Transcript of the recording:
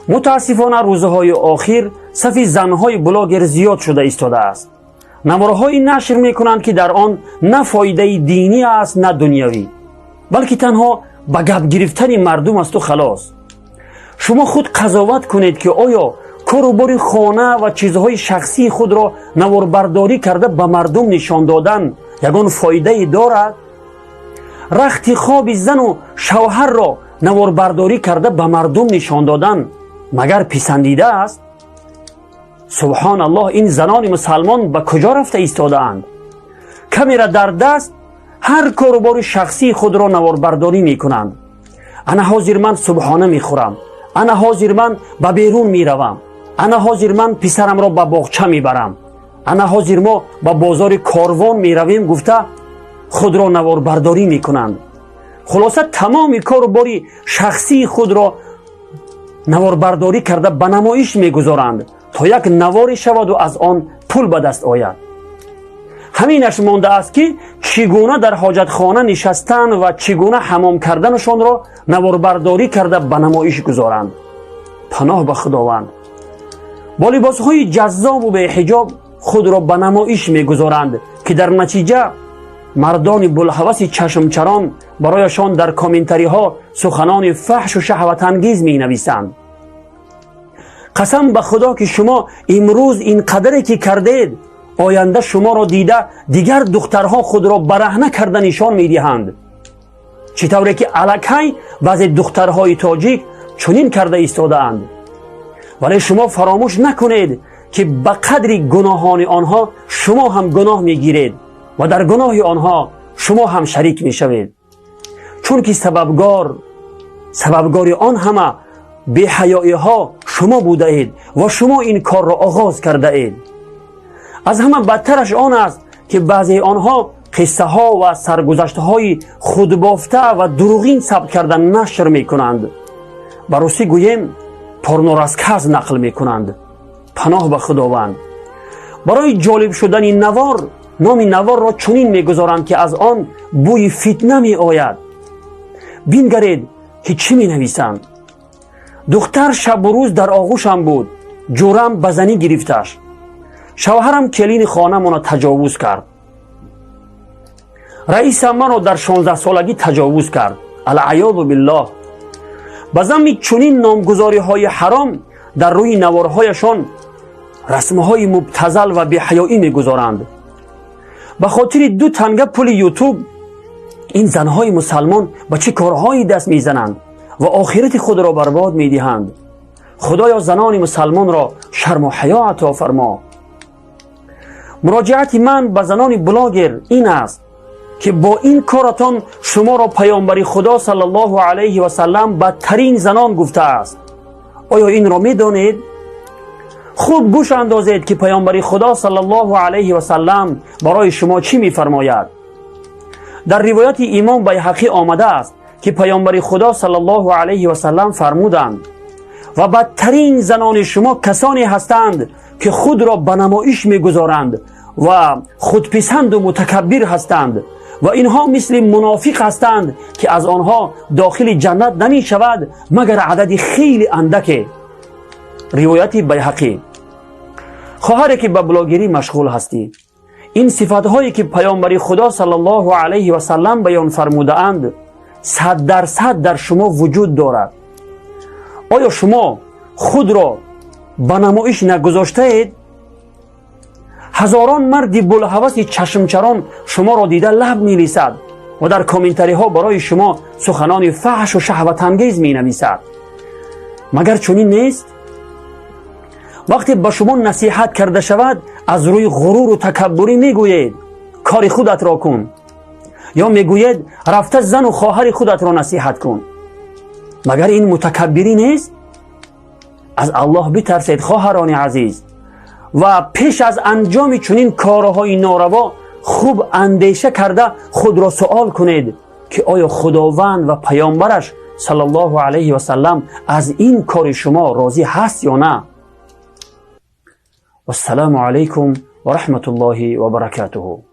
متاسفانه روزهای آخر صف زنهای بلاگر زیاد شده ایستاده است. نوارهایی نشر میکنند که در آن نه فایده دینی است نه دنیوی، بلکه تنها به گپ گرفتن مردم است و خلاص. شما خود قضاوت کنید که آیا کاروبار خانه و چیزهای شخصی خود را نواربرداری کرده به مردم نشان دادن یگان فایده دارد؟ رخت خواب زن و شوهر را نواربرداری کرده به مردم نشان دادن مگر پسندیده است؟ سبحان الله، این زنان مسلمان به کجا رفته ایستاده اند؟ کامera در دست هر کاروبار شخصی خود را نواربرداری می کنند. انا حاضر من صبحانه می خورم، انا حاضر من به بیرون می روم، انا حاضر من پسرم را به باغچه می برم، انا حاضر ما به بازار کاروان می رویم گفته خود را نواربرداری می کنند. خلاصه تمام کاروبار شخصی خود را نواربرداری کرده به نمایش می گذارند تا یک نواری شود و از آن پول به دست آید. همینش مانده است که چگونه در حاجتخانه نشستن و چگونه حمام کردنشان را نواربرداری کرده به نمایش گذارند. پناه به خداوند. با لباسهای جذاب و به حجاب خود را به نمایش می گذارند که در نتیجه مردان بلهوس چشمچران برایشان در کامنتری ها سخنان فحش و شهوت انگیز می نویسند. قسم به خدا که شما امروز این قدری که کردید، آینده شما را دیده دیگر دخترها خود را برهنه کرده نشان می دهند. چطوری که الکی بعضی دخترهای تاجیک چنین کرده ایستاده اند. ولی شما فراموش نکنید که به قدر گناهان آنها شما هم گناه می گیرید و در گناه آنها شما هم شریک می شوید. چون که سببگار آن همه بی‌حیایی ها شما بوده اید و شما این کار را آغاز کرده اید. از همه بدترش آن است که بعضی آنها قصه ها و سرگذشته های خودبافته و دروغین ثبت کردن نشر می کنند. به روسی گوییم پورنوراسکاز نقل می کنند. پناه به خداوند. برای جالب شدن این نوار، نام نوار را چنین می گذارند که از آن بوی فتنه می آید. بینگرید که چی می نویسند. دختر شب و روز در آغوشم بود، جورم بزنی گرفتش. شوهرم کلین خانه منو تجاوز کرد. رئیسم منو در 16 سالگی تجاوز کرد. العیاذ بالله. بزمی چنین نامگذاری های حرام در روی نوارهایشان رسمهای مبتذل و بی‌حیایی میگذارند. به خاطر 2 تنگه پول یوتیوب این زنهای مسلمان به چه کارهایی دست میزنند و آخرت خود را برباد میدهند. خدایا زنان مسلمان را شرم و حیا عطا فرما. مراجعت من به زنان بلاگر این است که با این کارتان شما را پیامبر خدا صلی الله علیه و سلم بدترین زنان گفته است. آیا این را میدانید؟ خوب گوش اندازید که پیامبر خدا صلی الله علیه و سلم برای شما چی میفرماید. در روایت امام بیهقی آمده است که پیامبر خدا صلی الله علیه و سلم فرمودند و بدترین زنان شما کسانی هستند که خود را به نمایش میگذارند و خودپسند و متکبر هستند و اینها مثل منافق هستند که از آنها داخل جنت نمی شود مگر عدد خیلی اندک. روایت بیهقی. خواهری که به بلاگری مشغول هستی، این صفاتهایی که پیامبر خدا صلی الله علیه و سلم بیان فرموده اند 100% در شما وجود دارد. آیا شما خود را به نمایش نگذاشته اید؟ هزاران مرد بلهوس چشمچران شما را دیده لب می لیسد و در کامنتری ها برای شما سخنان فحش و شهوت انگیز می نویسد. مگر چنین نیست؟ وقتی به شما نصیحت کرده شود از روی غرور و تکبری می گویید کار خودت را کن، یا می گویید رفته زن و خواهر خودت را نصیحت کن. مگر این متکبری نیست؟ از الله بترسید خواهران عزیز و پیش از انجام چنین کارهای ناروا خوب اندیشه کرده خود را سوال کنید که آیا خداوند و پیامبرش صلی الله علیه و سلم از این کار شما راضی هست یا نه؟ و السلام علیکم و رحمت الله و برکاته.